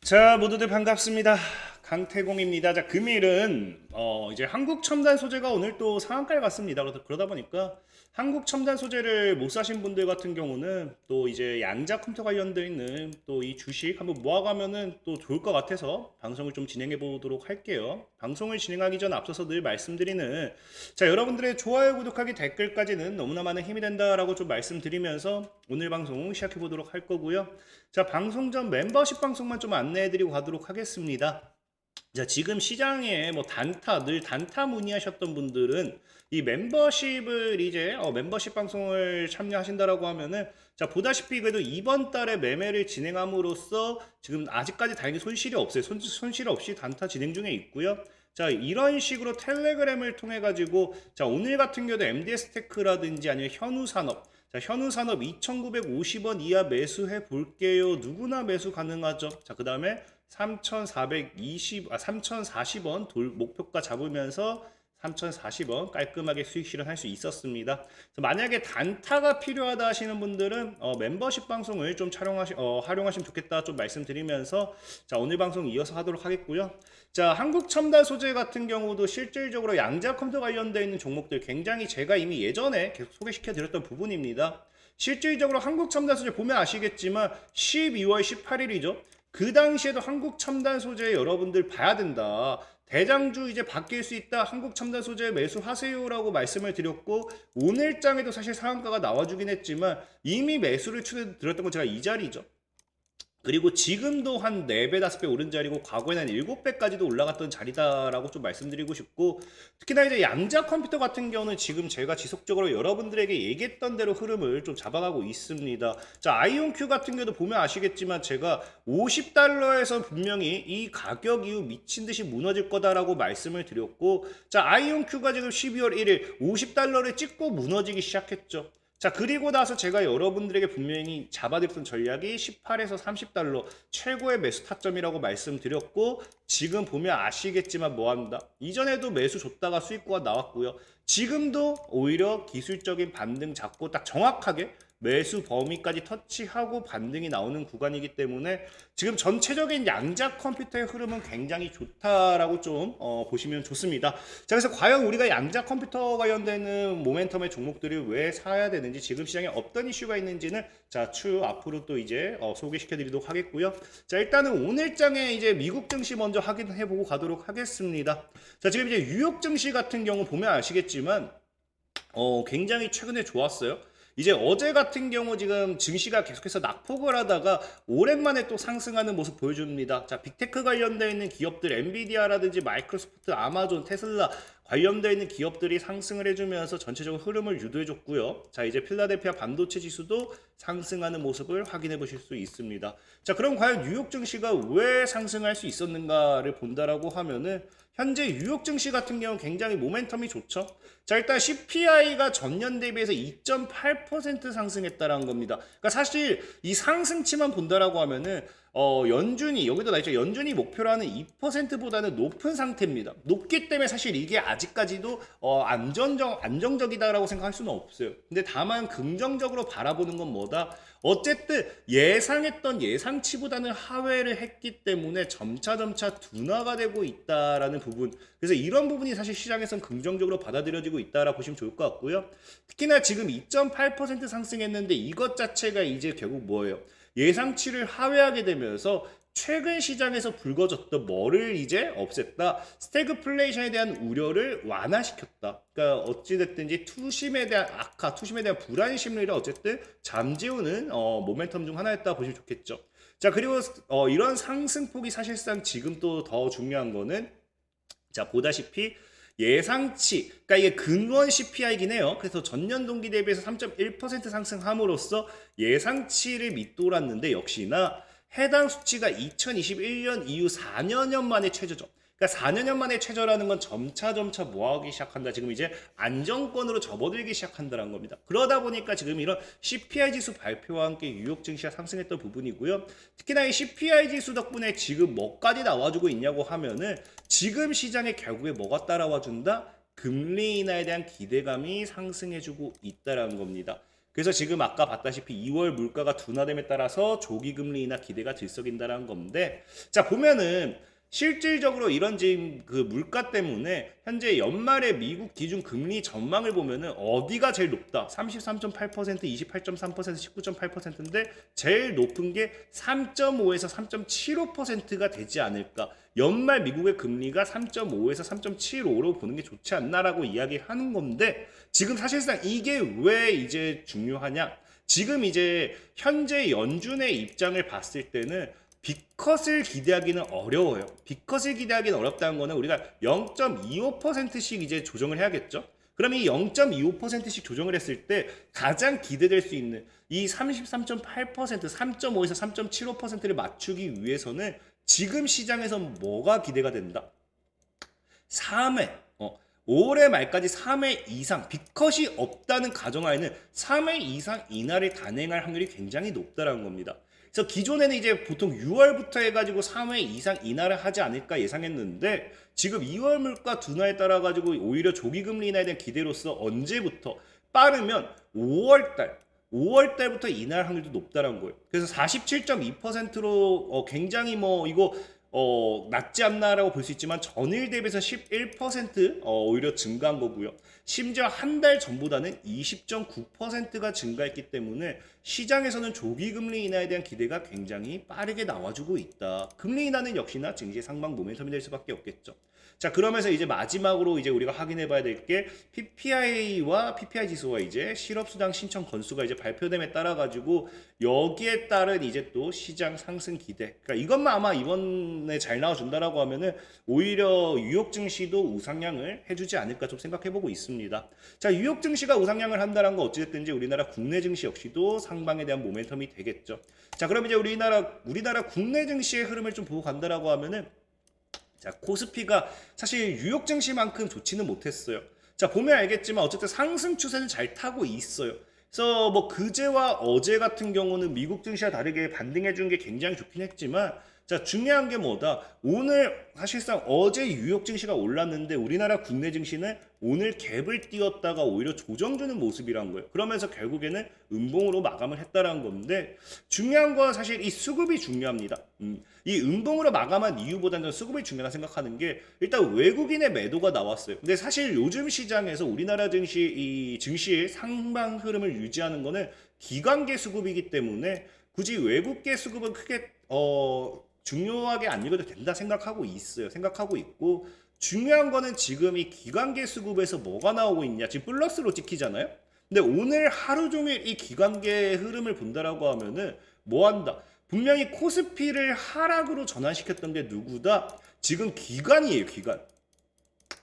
자, 모두들 반갑습니다. 강태공입니다. 자, 금일은 이제 한국 첨단 소재가 오늘 또 상한가에 갔습니다. 그러다 보니까 한국 첨단 소재를 못 사신 분들 같은 경우는 또 이제 양자 컴퓨터 관련돼 있는 또 이 주식 한번 모아가면은 또 좋을 것 같아서 방송을 좀 진행해 보도록 할게요. 방송을 진행하기 전 앞서서 늘 말씀드리는, 자, 여러분들의 좋아요, 구독하기, 댓글까지는 너무나 많은 힘이 된다라고 좀 말씀드리면서 오늘 방송 시작해 보도록 할 거고요. 자, 방송 전 멤버십 방송만 좀 안내해 드리고 가도록 하겠습니다. 자, 지금 시장에 뭐 늘 단타 문의하셨던 분들은 이 멤버십을 이제 멤버십 방송을 참여하신다라고 하면은, 자, 보다시피 그래도 이번 달에 매매를 진행함으로써 지금 아직까지 다행히 손실이 없어요. 손실 없이 단타 진행 중에 있고요. 자, 이런 식으로 텔레그램을 통해 가지고, 자, 오늘 같은 경우도 MDS 테크라든지 아니면 현우산업, 자, 현우산업 2,950원 이하 매수해 볼게요. 누구나 매수 가능하죠. 자, 그 다음에 3,40원 목표가 잡으면서 3,040원 깔끔하게 수익 실현할 수 있었습니다. 그래서 만약에 단타가 필요하다 하시는 분들은 멤버십 방송을 좀 활용하시면 좋겠다 좀 말씀드리면서, 자, 오늘 방송 이어서 하도록 하겠고요. 자, 한국 첨단 소재 같은 경우도 실질적으로 양자 컴퓨터 관련되어 있는 종목들 굉장히 제가 이미 예전에 계속 소개시켜 드렸던 부분입니다. 실질적으로 한국 첨단 소재 보면 아시겠지만 12월 18일이죠. 그 당시에도 한국 첨단 소재 여러분들 봐야 된다. 대장주 이제 바뀔 수 있다. 한국 첨단 소재 매수하세요라고 말씀을 드렸고, 오늘장에도 사실 상한가가 나와주긴 했지만 이미 매수를 추천드렸던 건 제가 이 자리죠. 그리고 지금도 한 4배, 5배 오른 자리고, 과거에는 한 7배까지도 올라갔던 자리다라고 좀 말씀드리고 싶고, 특히나 이제 양자 컴퓨터 같은 경우는 지금 제가 지속적으로 여러분들에게 얘기했던 대로 흐름을 좀 잡아가고 있습니다. 자, 아이온큐 같은 경우도 보면 아시겠지만 제가 50달러에서 분명히 이 가격 이후 미친 듯이 무너질 거다라고 말씀을 드렸고, 자, 아이온큐가 지금 12월 1일 50달러를 찍고 무너지기 시작했죠. 자, 그리고 나서 제가 여러분들에게 분명히 잡아드렸던 전략이 18에서 30달러 최고의 매수 타점이라고 말씀드렸고, 지금 보면 아시겠지만 뭐한다? 이전에도 매수 줬다가 수익구가 나왔고요. 지금도 오히려 기술적인 반등 잡고 딱 정확하게 매수 범위까지 터치하고 반등이 나오는 구간이기 때문에 지금 전체적인 양자 컴퓨터의 흐름은 굉장히 좋다라고 좀 보시면 좋습니다. 자, 그래서 과연 우리가 양자 컴퓨터 관련되는 모멘텀의 종목들을 왜 사야 되는지, 지금 시장에 어떤 이슈가 있는지는 자, 추후 앞으로 또 이제 소개시켜 드리도록 하겠고요. 자, 일단은 오늘장에 이제 미국 증시 먼저 확인해 보고 가도록 하겠습니다. 자, 지금 이제 뉴욕 증시 같은 경우 보면 아시겠지만 굉장히 최근에 좋았어요. 이제 어제 같은 경우 지금 증시가 계속해서 낙폭을 하다가 오랜만에 또 상승하는 모습 보여줍니다. 자, 빅테크 관련되어 있는 기업들, 엔비디아라든지 마이크로소프트, 아마존, 테슬라 관련되어 있는 기업들이 상승을 해주면서 전체적으로 흐름을 유도해줬고요. 자, 이제 필라델피아 반도체 지수도 상승하는 모습을 확인해 보실 수 있습니다. 자, 그럼 과연 뉴욕 증시가 왜 상승할 수 있었는가를 본다라고 하면은, 현재 뉴욕 증시 같은 경우는 굉장히 모멘텀이 좋죠. 자, 일단 CPI가 전년 대비해서 2.8% 상승했다라는 겁니다. 그러니까 사실 이 상승치만 본다라고 하면은 연준이 여기도 나있죠. 연준이 목표로 하는 2%보다는 높은 상태입니다. 높기 때문에 사실 이게 아직까지도 안정적이다라고 생각할 수는 없어요. 근데 다만 긍정적으로 바라보는 건 뭐다? 어쨌든 예상했던 예상치보다는 하회를 했기 때문에 점차 둔화가 되고 있다라는 부분. 그래서 이런 부분이 사실 시장에선 긍정적으로 받아들여지고 있다라 보시면 좋을 것 같고요. 특히나 지금 2.8% 상승했는데 이것 자체가 이제 결국 뭐예요? 예상치를 하회하게 되면서 최근 시장에서 불거졌던 뭐를 이제 없앴다. 스태그플레이션에 대한 우려를 완화시켰다. 그러니까 어찌됐든지 투심에 대한 악화, 투심에 대한 불안 심리를 어쨌든 잠재우는 모멘텀 중 하나였다 보시면 좋겠죠. 자, 그리고 이런 상승폭이 사실상 지금 또 더 중요한 거는, 자, 보다시피 예상치, 그러니까 이게 근원 CPI이긴 해요. 그래서 전년 동기 대비해서 3.1% 상승함으로써 예상치를 밑돌았는데, 역시나 해당 수치가 2021년 이후 4년 만에 최저죠. 그러니까 4년 만에 최저라는 건 점차 뭐하기 시작한다. 지금 이제 안정권으로 접어들기 시작한다는 겁니다. 그러다 보니까 지금 이런 CPI 지수 발표와 함께 뉴욕 증시가 상승했던 부분이고요. 특히나 이 CPI 지수 덕분에 지금 뭐까지 나와주고 있냐고 하면은, 지금 시장에 결국에 뭐가 따라와 준다? 금리 인하에 대한 기대감이 상승해주고 있다는 겁니다. 그래서 지금 아까 봤다시피 2월 물가가 둔화됨에 따라서 조기금리 인하 기대가 들썩인다는 건데, 자 보면은 실질적으로 이런 지금 그 물가 때문에 현재 연말에 미국 기준 금리 전망을 보면은 어디가 제일 높다? 33.8%, 28.3%, 19.8%인데 제일 높은 게 3.5에서 3.75%가 되지 않을까? 연말 미국의 금리가 3.5에서 3.75로 보는 게 좋지 않나라고 이야기하는 건데, 지금 사실상 이게 왜 이제 중요하냐? 지금 이제 현재 연준의 입장을 봤을 때는 빅컷을 기대하기는 어려워요. 빅컷을 기대하기는 어렵다는 거는 우리가 0.25%씩 이제 조정을 해야겠죠. 그럼 이 0.25%씩 조정을 했을 때 가장 기대될 수 있는 이 33.8%, 3.5에서 3.75%를 맞추기 위해서는 지금 시장에서 뭐가 기대가 된다? 3회, 5월 말까지 3회 이상 빅컷이 없다는 가정하에는 3회 이상 인하를 단행할 확률이 굉장히 높다는 겁니다. 그래서 기존에는 이제 보통 6월부터 해가지고 3회 이상 인하를 하지 않을까 예상했는데, 지금 2월 물가 둔화에 따라 가지고 오히려 조기금리 인하에 대한 기대로서 언제부터 빠르면 5월 달부터 인하할 확률도 높다는 거예요. 그래서 47.2%로 굉장히 뭐 이거 낮지 않나라고 볼 수 있지만 전일 대비해서 11% 오히려 증가한 거고요. 심지어 한 달 전보다는 20.9%가 증가했기 때문에 시장에서는 조기금리 인하에 대한 기대가 굉장히 빠르게 나와주고 있다. 금리 인하는 역시나 증시 상방 모멘텀이 될 수밖에 없겠죠. 자, 그러면서 이제 마지막으로 이제 우리가 확인해 봐야 될 게 PPI와 PPI 지수와 이제 실업수당 신청 건수가 이제 발표됨에 따라 가지고 여기에 따른 이제 또 시장 상승 기대. 그러니까 이것만 아마 이번에 잘 나와준다라고 하면은 오히려 뉴욕 증시도 우상향을 해주지 않을까 좀 생각해 보고 있습니다. 자, 뉴욕 증시가 우상향을 한다는 거 어찌됐든지 우리나라 국내 증시 역시도 상방에 대한 모멘텀이 되겠죠. 자, 그럼 이제 우리나라 국내 증시의 흐름을 좀 보고 간다라고 하면은, 자, 코스피가 사실 뉴욕 증시만큼 좋지는 못했어요. 자, 보면 알겠지만 어쨌든 상승 추세는 잘 타고 있어요. 그래서 뭐 그제와 어제 같은 경우는 미국 증시와 다르게 반등해 준 게 굉장히 좋긴 했지만, 자, 중요한 게 뭐다? 오늘 사실상 어제 뉴욕 증시가 올랐는데 우리나라 국내 증시는 오늘 갭을 띄웠다가 오히려 조정주는 모습이란 거예요. 그러면서 결국에는 음봉으로 마감을 했다라는 건데, 중요한 건 사실 이 수급이 중요합니다. 이 음봉으로 마감한 이유보다는 수급이 중요하다 생각하는 게, 일단 외국인의 매도가 나왔어요. 근데 사실 요즘 시장에서 우리나라 증시의 상방 흐름을 유지하는 거는 기관계 수급이기 때문에 굳이 외국계 수급은 크게 중요하게 안 읽어도 된다 생각하고 있고, 중요한 거는 지금 이 기관계 수급에서 뭐가 나오고 있냐, 지금 플러스로 찍히잖아요. 근데 오늘 하루 종일 이 기관계 흐름을 본다라고 하면은 뭐 한다? 분명히 코스피를 하락으로 전환시켰던 게 누구다? 지금 기관이에요, 기관.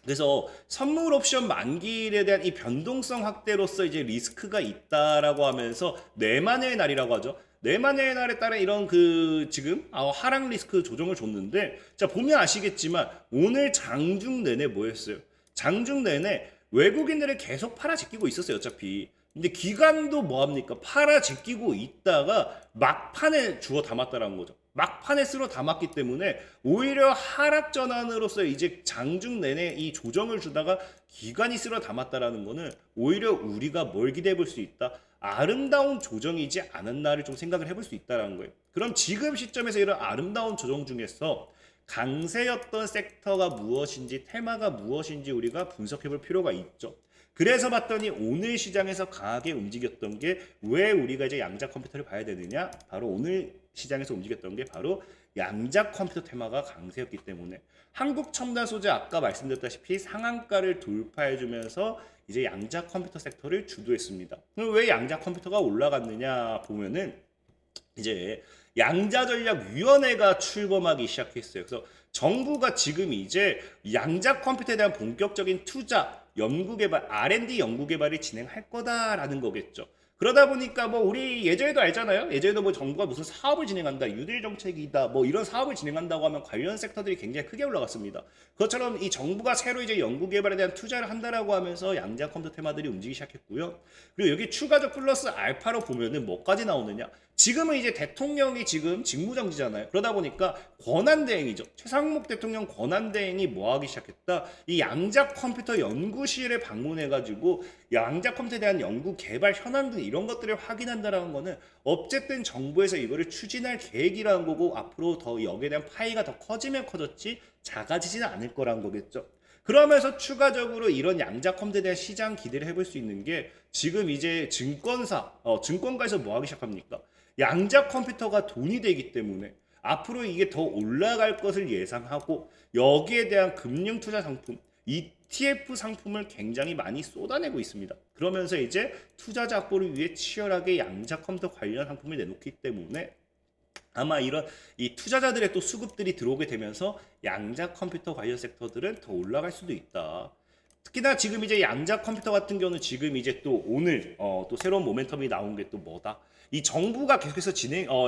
그래서 선물 옵션 만기일에 대한 이 변동성 확대로서 이제 리스크가 있다라고 하면서 내만의 날이라고 하죠. 내만의 날에 따른 이런 그 지금 하락 리스크 조정을 줬는데, 자 보면 아시겠지만 오늘 장중 내내 뭐 했어요? 장중 내내 외국인들을 계속 팔아제끼고 있었어요, 어차피. 근데 기관도 뭐합니까? 팔아제끼고 있다가 막판에 주워 담았다라는 거죠. 막판에 쓸어 담았기 때문에 오히려 하락 전환으로서 이제 장중 내내 이 조정을 주다가 기관이 쓸어 담았다라는 거는 오히려 우리가 뭘 기대해 볼 수 있다? 아름다운 조정이지 않았나를 좀 생각을 해볼 수 있다는 거예요. 그럼 지금 시점에서 이런 아름다운 조정 중에서 강세였던 섹터가 무엇인지, 테마가 무엇인지 우리가 분석해 볼 필요가 있죠. 그래서 봤더니 오늘 시장에서 강하게 움직였던 게, 왜 우리가 이제 양자 컴퓨터를 봐야 되느냐? 바로 오늘 시장에서 움직였던 게 바로 양자 컴퓨터 테마가 강세였기 때문에, 한국 첨단 소재 아까 말씀드렸다시피 상한가를 돌파해주면서 이제 양자 컴퓨터 섹터를 주도했습니다. 그럼 왜 양자 컴퓨터가 올라갔느냐 보면은 이제 양자전략위원회가 출범하기 시작했어요. 그래서 정부가 지금 이제 양자 컴퓨터에 대한 본격적인 투자, 연구개발, R&D 연구개발을 진행할 거다라는 거겠죠. 그러다 보니까 뭐 우리 예전에도 알잖아요. 예전에도 뭐 정부가 무슨 사업을 진행한다, 유딜 정책이다, 뭐 이런 사업을 진행한다고 하면 관련 섹터들이 굉장히 크게 올라갔습니다. 그것처럼 이 정부가 새로 이제 연구개발에 대한 투자를 한다라고 하면서 양자 컴퓨터 테마들이 움직이기 시작했고요. 그리고 여기 추가적 플러스 알파로 보면은 뭐까지 나오느냐? 지금은 이제 대통령이 지금 직무정지잖아요. 그러다 보니까 권한대행이죠. 최상목 대통령 권한대행이 뭐 하기 시작했다. 이 양자 컴퓨터 연구실에 방문해가지고 양자 컴퓨터에 대한 연구 개발 현안 등 이런 것들을 확인한다라는 거는 어쨌든 정부에서 이거를 추진할 계획이라는 거고 앞으로 더 여기에 대한 파이가 더 커지면 커졌지 작아지지는 않을 거라는 거겠죠. 그러면서 추가적으로 이런 양자 컴퓨터에 대한 시장 기대를 해볼 수 있는 게 지금 이제 증권가에서 뭐 하기 시작합니까? 양자 컴퓨터가 돈이 되기 때문에 앞으로 이게 더 올라갈 것을 예상하고 여기에 대한 금융 투자 상품, ETF 상품을 굉장히 많이 쏟아내고 있습니다. 그러면서 이제 투자자 확보를 위해 치열하게 양자 컴퓨터 관련 상품을 내놓기 때문에 아마 이런 이 투자자들의 또 수급들이 들어오게 되면서 양자 컴퓨터 관련 섹터들은 더 올라갈 수도 있다. 특히나 지금 이제 양자 컴퓨터 같은 경우는 지금 이제 또 오늘 또 새로운 모멘텀이 나온 게 또 뭐다? 이 정부가 계속해서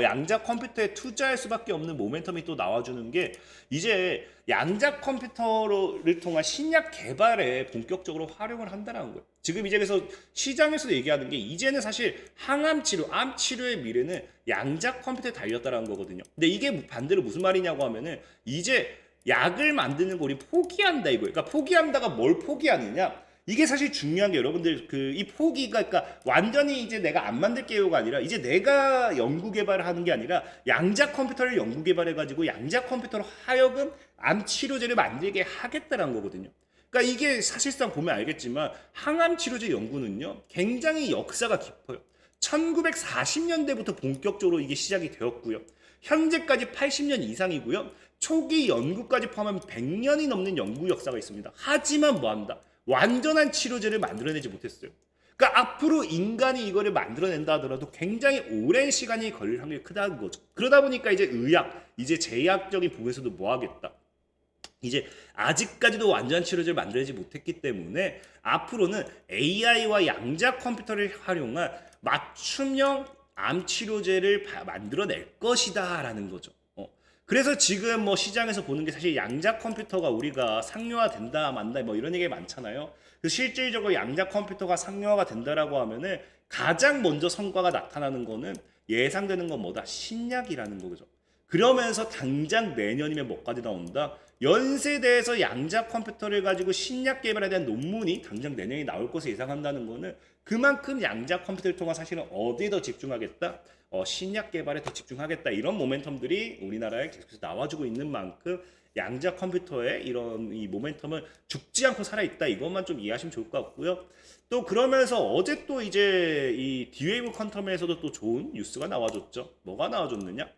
양자 컴퓨터에 투자할 수밖에 없는 모멘텀이 또 나와주는 게 이제 양자 컴퓨터를 통한 신약 개발에 본격적으로 활용을 한다는 거예요. 지금 이제 그래서 시장에서도 얘기하는 게 이제는 사실 항암 치료, 암 치료의 미래는 양자 컴퓨터에 달렸다는 거거든요. 근데 이게 반대로 무슨 말이냐고 하면은 이제 약을 만드는 거 우리 포기한다 이거예요. 그러니까 포기한다가 뭘 포기하느냐? 이게 사실 중요한 게 여러분들 이 포기가 그러니까 완전히 이제 내가 안 만들게요가 아니라 이제 내가 연구 개발을 하는 게 아니라 양자 컴퓨터를 연구 개발해 가지고 양자 컴퓨터로 하여금 암 치료제를 만들게 하겠다라는 거거든요. 그러니까 이게 사실상 보면 알겠지만 항암 치료제 연구는요. 굉장히 역사가 깊어요. 1940년대부터 본격적으로 이게 시작이 되었고요. 현재까지 80년 이상이고요. 초기 연구까지 포함하면 100년이 넘는 연구 역사가 있습니다. 하지만 뭐한다? 완전한 치료제를 만들어내지 못했어요. 그러니까 앞으로 인간이 이거를 만들어낸다 하더라도 굉장히 오랜 시간이 걸릴 확률이 크다는 거죠. 그러다 보니까 이제 의학, 이제 제약적인 부분에서도 뭐 하겠다? 이제 아직까지도 완전한 치료제를 만들어내지 못했기 때문에 앞으로는 AI와 양자 컴퓨터를 활용한 맞춤형 암 치료제를 만들어낼 것이다 라는 거죠. 그래서 지금 뭐 시장에서 보는 게 사실 양자 컴퓨터가 우리가 상용화 된다 만다 뭐 이런 얘기 많잖아요. 그래서 실질적으로 양자 컴퓨터가 상용화가 된다라고 하면은 가장 먼저 성과가 나타나는 거는 예상되는 건 뭐다? 신약이라는 거죠. 그러면서 당장 내년이면 뭐까지 나온다? 연세대에서 양자 컴퓨터를 가지고 신약 개발에 대한 논문이 당장 내년에 나올 것을 예상한다는 거는 그만큼 양자 컴퓨터를 통한 사실은 어디에 더 집중하겠다? 신약 개발에 더 집중하겠다. 이런 모멘텀들이 우리나라에 계속해서 나와주고 있는 만큼 양자 컴퓨터의 이런 이 모멘텀은 죽지 않고 살아있다. 이것만 좀 이해하시면 좋을 것 같고요. 또 그러면서 어제 또 이제 이 D-Wave 퀀텀에서도 또 좋은 뉴스가 나와줬죠. 뭐가 나와줬느냐?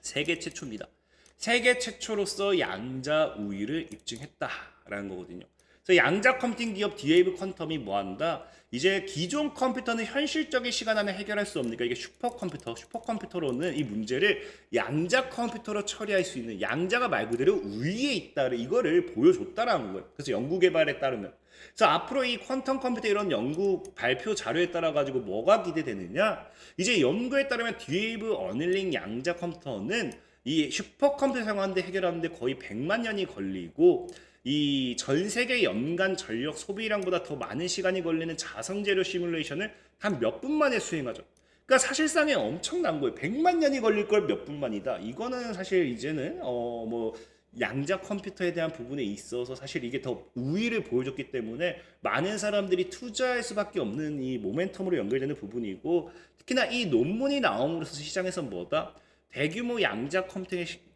세계 최초입니다. 세계 최초로서 양자 우위를 입증했다라는 거거든요. 그래서 양자 컴퓨팅 기업 D-Wave 퀀텀이 뭐한다? 이제 기존 컴퓨터는 현실적인 시간 안에 해결할 수 없으니까 이게 슈퍼컴퓨터로는 이 문제를 양자 컴퓨터로 처리할 수 있는 양자가 말 그대로 우위에 있다를 이거를 보여줬다라는 거예요. 그래서 연구 개발에 따르면 그래서 앞으로 이 퀀텀 컴퓨터 이런 연구 발표 자료에 따라 가지고 뭐가 기대되느냐? 이제 연구에 따르면 D-Wave 어닐링 양자 컴퓨터는 이 슈퍼컴퓨터 사용하는데 해결하는데 거의 100만 년이 걸리고 이 전 세계 연간 전력 소비량보다 더 많은 시간이 걸리는 자성재료 시뮬레이션을 한 몇 분 만에 수행하죠. 그러니까 사실상에 엄청난 거예요. 100만 년이 걸릴 걸 몇 분 만이다. 이거는 사실 이제는 뭐 양자 컴퓨터에 대한 부분에 있어서 사실 이게 더 우위를 보여줬기 때문에 많은 사람들이 투자할 수밖에 없는 이 모멘텀으로 연결되는 부분이고 특히나 이 논문이 나옴으로써 시장에서 뭐다? 대규모 양자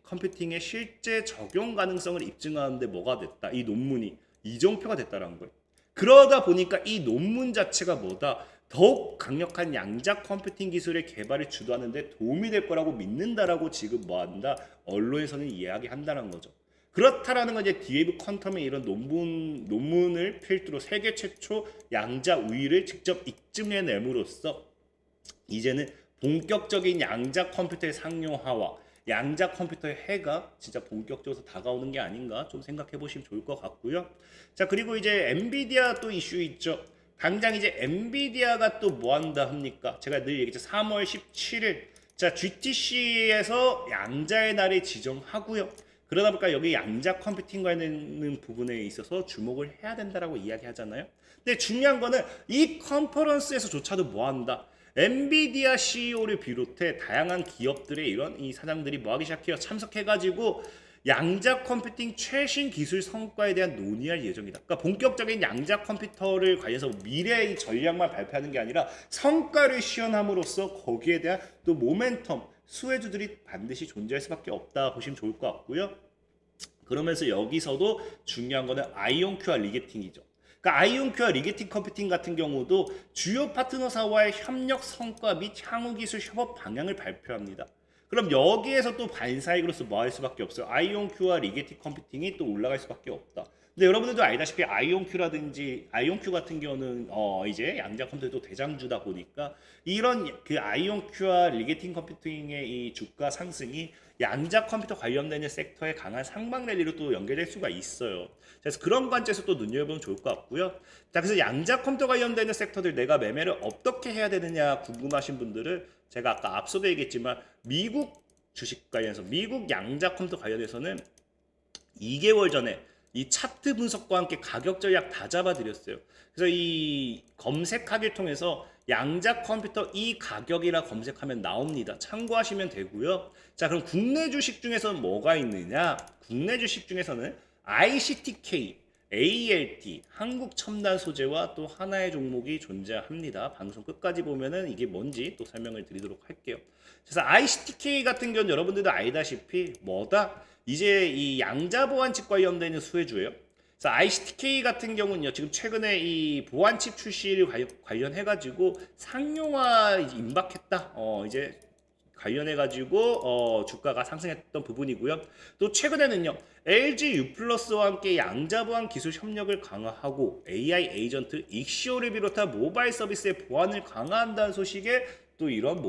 컴퓨팅의 실제 적용 가능성을 입증하는데 뭐가 됐다? 이 논문이 이정표가 됐다는 거예요. 그러다 보니까 이 논문 자체가 뭐다? 더욱 강력한 양자 컴퓨팅 기술의 개발을 주도하는 데 도움이 될 거라고 믿는다라고 지금 뭐한다? 언론에서는 이야기한다는 거죠. 그렇다라는 건 이제 D-Wave 퀀텀의 이런 논문을 필두로 세계 최초 양자 우위를 직접 입증해냄으로써 이제는 본격적인 양자 컴퓨터의 상용화와 양자 컴퓨터의 해가 진짜 본격적으로 다가오는 게 아닌가 좀 생각해 보시면 좋을 것 같고요. 자, 그리고 이제 엔비디아 또 이슈 있죠. 당장 이제 엔비디아가 또 뭐 한다 합니까? 제가 늘 얘기했죠. 3월 17일. 자, GTC에서 양자의 날을 지정하고요. 그러다 보니까 여기 양자 컴퓨팅 관련된 부분에 있어서 주목을 해야 된다라고 이야기하잖아요. 근데 중요한 거는 이 컨퍼런스에서조차도 뭐 한다? 엔비디아 CEO를 비롯해 다양한 기업들의 이런 이 사장들이 뭐 하기 시작해요? 참석해가지고 양자 컴퓨팅 최신 기술 성과에 대한 논의할 예정이다. 그러니까 본격적인 양자 컴퓨터를 관해서 미래의 전략만 발표하는 게 아니라 성과를 시연함으로써 거기에 대한 또 모멘텀, 수혜주들이 반드시 존재할 수밖에 없다 보시면 좋을 것 같고요. 그러면서 여기서도 중요한 거는 아이온큐와 리게팅이죠. 그러니까 아이온큐와 리게팅 컴퓨팅 같은 경우도 주요 파트너사와의 협력 성과 및 향후 기술 협업 방향을 발표합니다. 그럼 여기에서 또 반사익으로서 뭐 할 수밖에 없어요. 아이온큐와 리게팅 컴퓨팅이 또 올라갈 수밖에 없다. 근데 여러분들도 알다시피 아이온큐라든지 아이온큐 같은 경우는 이제 양자 컴퓨터도 대장주다 보니까 이런 그 아이온큐와 리게팅 컴퓨팅의 이 주가 상승이 양자 컴퓨터 관련되는 섹터에 강한 상방 랠리로 또 연결될 수가 있어요. 그래서 그런 관점에서 또 눈여겨보면 좋을 것 같고요. 자, 그래서 양자 컴퓨터 관련되는 섹터들 내가 매매를 어떻게 해야 되느냐 궁금하신 분들은 제가 아까 앞서도 얘기했지만 미국 주식 관련해서 미국 양자 컴퓨터 관련해서는 2개월 전에 이 차트 분석과 함께 가격 전략 다 잡아드렸어요. 그래서 이 검색하기를 통해서 양자 컴퓨터 이 가격이라 검색하면 나옵니다. 참고하시면 되고요. 자, 그럼 국내 주식 중에서는 뭐가 있느냐? 국내 주식 중에서는 ICTK, ALT, 한국첨단소재와 또 하나의 종목이 존재합니다. 방송 끝까지 보면은 이게 뭔지 또 설명을 드리도록 할게요. 그래서 ICTK 같은 경우는 여러분들도 알다시피 뭐다? 이제 이 양자 보안칩 관련되는 수혜주예요. 그래서 ICTK 같은 경우는요, 지금 최근에 이 보안칩 출시를 관련해가지고 상용화 임박했다. 이제 관련해가지고 주가가 상승했던 부분이고요. 또 최근에는요, LG U+와 함께 양자 보안 기술 협력을 강화하고 AI 에이전트 익시오를 비롯한 모바일 서비스의 보안을 강화한다는 소식에 또 이런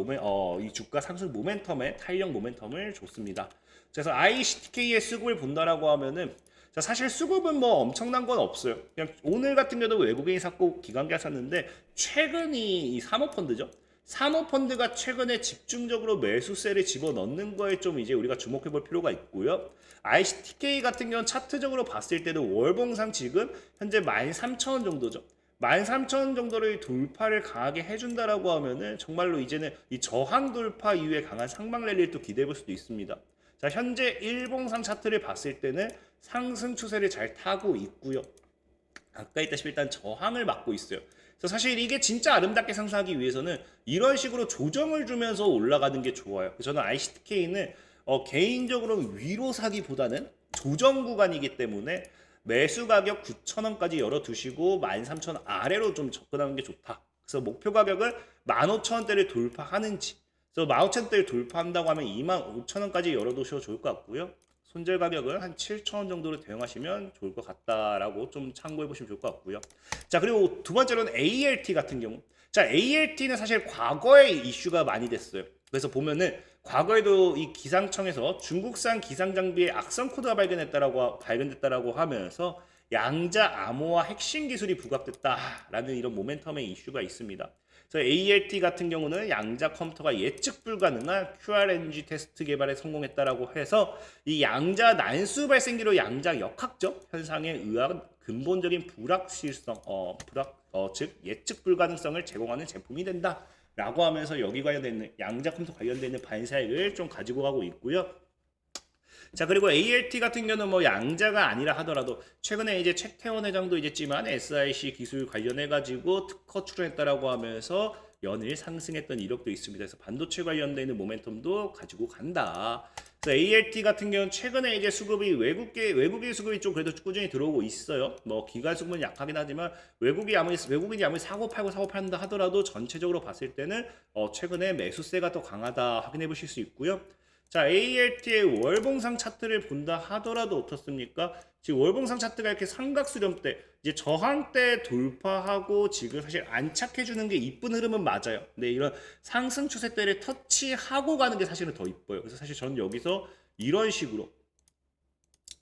이 주가 상승 모멘텀에 탄력 모멘텀을 줬습니다. 그래서 ICTK의 수급을 본다라고 하면은 자, 사실 수급은 뭐 엄청난 건 없어요. 그냥 오늘 같은 경우도 외국인이 샀고 기관기가 샀는데 최근이 이 사모펀드죠. 사모펀드가 최근에 집중적으로 매수세를 집어넣는 거에 좀 이제 우리가 주목해 볼 필요가 있고요. ICTK 같은 경우는 차트적으로 봤을 때도 월봉상 지금 현재 13,000원 정도죠. 13,000원 정도를 돌파를 강하게 해준다라고 하면은 정말로 이제는 이 저항 돌파 이후에 강한 상방 랠리를 또 기대해 볼 수도 있습니다. 자, 현재 일봉상 차트를 봤을 때는 상승 추세를 잘 타고 있고요. 아까 있다시피 일단 저항을 막고 있어요. 그래서 사실 이게 진짜 아름답게 상승하기 위해서는 이런 식으로 조정을 주면서 올라가는 게 좋아요. 저는 ICTK는 개인적으로 위로 사기보다는 조정 구간이기 때문에 매수 가격 9,000원까지 열어두시고 13,000원 아래로 좀 접근하는 게 좋다. 그래서 목표 가격은 15,000원대를 돌파하는지, 그래서 15,000원대를 돌파한다고 하면 25,000원까지 열어두셔도 좋을 것 같고요. 손절 가격은 한 7,000원 정도로 대응하시면 좋을 것 같다라고 좀 참고해 보시면 좋을 것 같고요. 자, 그리고 두 번째로는 ALT 같은 경우. 자, ALT는 사실 과거에 이슈가 많이 됐어요. 그래서 보면은 과거에도 이 기상청에서 중국산 기상 장비의 악성 코드가 발견됐다라고 하면서 양자 암호화 핵심 기술이 부각됐다라는 이런 모멘텀의 이슈가 있습니다. 그래서 ALT 같은 경우는 양자 컴퓨터가 예측 불가능한 QRNG 테스트 개발에 성공했다라고 해서 이 양자 난수 발생기로 양자 역학적 현상에 의한 근본적인 불확실성, 즉 예측 불가능성을 제공하는 제품이 된다라고 하면서 여기 관련된 양자 컴퓨터 관련되는 반사익을 좀 가지고 가고 있고요. 자, 그리고 ALT 같은 경우는 뭐 양자가 아니라 하더라도 최근에 이제 최태원 회장도 있지만 SIC 기술 관련해 가지고 특허 출원했다라고 하면서 연일 상승했던 이력도 있습니다. 그래서 반도체 관련되는 모멘텀도 가지고 간다. 그래서 ALT 같은 경우는 최근에 이제 수급이 외국인 수급이 좀 그래도 꾸준히 들어오고 있어요. 뭐 기관 수급은 약하긴 하지만 외국인이 아무리 사고 팔는다 하더라도 전체적으로 봤을 때는 최근에 매수세가 더 강하다 확인해 보실 수 있고요. 자, ALT의 월봉상 차트를 본다 하더라도 어떻습니까? 지금 월봉상 차트가 이렇게 삼각수렴대, 이제 저항대 돌파하고 지금 사실 안착해주는 게 이쁜 흐름은 맞아요. 근데 이런 상승 추세대를 터치하고 가는 게 사실은 더 이뻐요. 그래서 사실 저는 여기서 이런 식으로,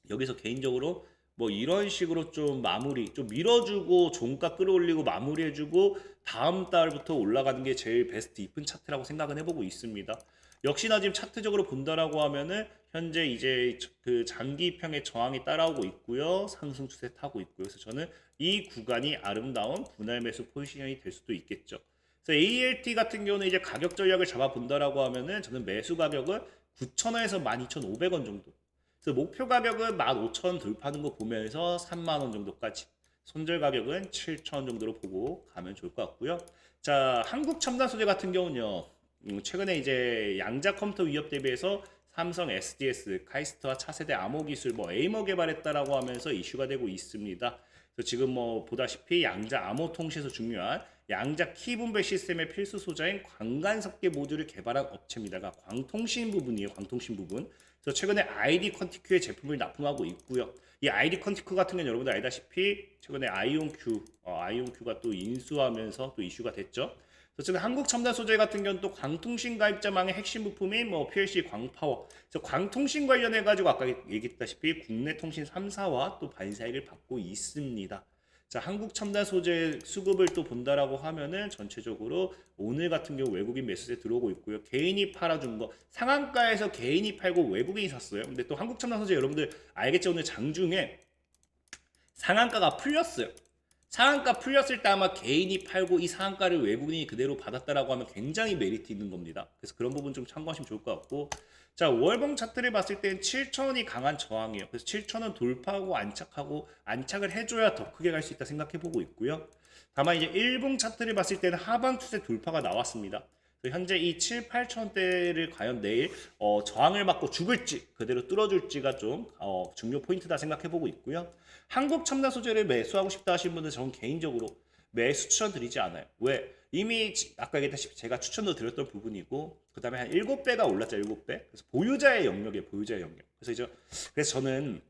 여기서 개인적으로 뭐 이런 식으로 좀 마무리, 좀 밀어주고 종가 끌어올리고 마무리해주고 다음 달부터 올라가는 게 제일 베스트 이쁜 차트라고 생각은 해보고 있습니다. 역시나 지금 차트적으로 본다라고 하면은 현재 이제 그 장기평의 저항이 따라오고 있고요. 상승 추세 타고 있고요. 그래서 저는 이 구간이 아름다운 분할 매수 포지션이 될 수도 있겠죠. 그래서 ALT 같은 경우는 이제 가격 전략을 잡아본다라고 하면은 저는 매수 가격은 9,000원에서 12,500원 정도. 그래서 목표 가격은 15,000원 돌파하는 거 보면서 3만 원 정도까지. 손절 가격은 7,000원 정도로 보고 가면 좋을 것 같고요. 자, 한국 첨단 소재 같은 경우는요. 최근에 이제 양자 컴퓨터 위협 대비해서 삼성 SDS, 카이스트와 차세대 암호 기술, 에이머 개발했다라고 하면서 이슈가 되고 있습니다. 그래서 지금 보다시피 양자 암호 통신에서 중요한 양자 키 분배 시스템의 필수 소자인 광간섭계 모듈을 개발한 업체입니다가 광통신 부분이에요. 광통신 부분. 그래서 최근에 ID 컨티큐의 제품을 납품하고 있고요. 이 ID 컨티큐 같은 경우는 여러분들 알다시피 최근에 아이온큐가 또 인수하면서 또 이슈가 됐죠. 어쨌든 한국 첨단 소재 같은 경우는 또 광통신 가입자망의 핵심 부품인 PLC 광파워. 그래서 광통신 관련해 가지고 아까 얘기했다시피 국내 통신 3사와 또 반사익을 받고 있습니다. 자, 한국 첨단 소재 수급을 또 본다라고 하면은 전체적으로 오늘 같은 경우 외국인 매수세 들어오고 있고요. 개인이 팔아준 거 상한가에서 개인이 팔고 외국인이 샀어요. 근데 또 한국 첨단 소재 여러분들 알겠죠? 오늘 장중에 상한가가 풀렸어요. 상한가 풀렸을 때 아마 개인이 팔고 이 상한가를 외국인이 그대로 받았다라고 하면 굉장히 메리트 있는 겁니다. 그래서 그런 부분 좀 참고하시면 좋을 것 같고, 자, 월봉 차트를 봤을 때는 7,000원이 강한 저항이에요. 그래서 7,000원 돌파하고 안착을 해줘야 더 크게 갈 수 있다 생각해 보고 있고요. 다만 이제 일봉 차트를 봤을 때는 하방 추세 돌파가 나왔습니다. 그래서 현재 이 7, 8천대를 과연 내일 저항을 받고 죽을지 그대로 뚫어줄지가 좀 중요 포인트다 생각해 보고 있고요. 한국 첨단 소재를 매수하고 싶다 하시는 분들 저는 개인적으로 매수 추천 드리지 않아요. 왜? 이미 아까 얘기했다시피 제가 추천도 드렸던 부분이고 그 다음에 한 7배가 올랐죠. 7배. 그래서 보유자의 영역이에요. 보유자의 영역. 그래서 저는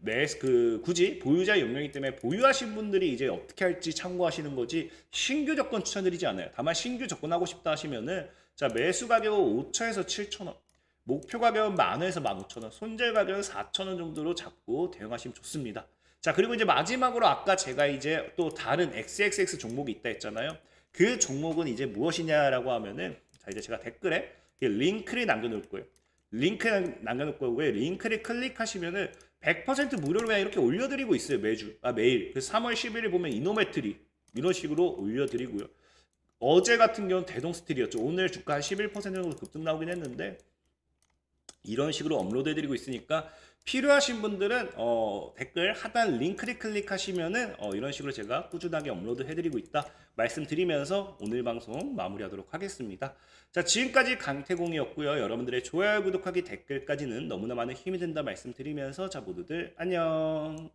굳이 보유자의 영역이기 때문에 보유하신 분들이 이제 어떻게 할지 참고하시는 거지 신규 접근 추천드리지 않아요. 다만 신규 접근하고 싶다 하시면은 자, 매수 가격은 5천에서 7천원, 목표 가격은 만원에서 15,000원, 손절 가격은 4,000원 정도로 잡고 대응하시면 좋습니다. 자, 그리고 이제 마지막으로 아까 제가 이제 또 다른 XXX 종목이 있다 했잖아요. 그 종목은 이제 무엇이냐라고 하면은 자, 이제 제가 댓글에 링크를 남겨놓을 거예요. 링크를 남겨놓을 거고요. 링크를 클릭하시면은 100% 무료로 그냥 이렇게 올려드리고 있어요. 매일. 그래서 3월 10일에 보면 이노메트리 이런 식으로 올려드리고요. 어제 같은 경우는 대동스틸이었죠. 오늘 주가 한 11% 정도 급등 나오긴 했는데 이런 식으로 업로드해드리고 있으니까 필요하신 분들은 댓글 하단 링크를 클릭하시면은 이런 식으로 제가 꾸준하게 업로드해드리고 있다 말씀드리면서 오늘 방송 마무리하도록 하겠습니다. 자, 지금까지 강태공이었고요. 여러분들의 좋아요, 구독하기, 댓글까지는 너무나 많은 힘이 된다 말씀드리면서 자, 모두들 안녕.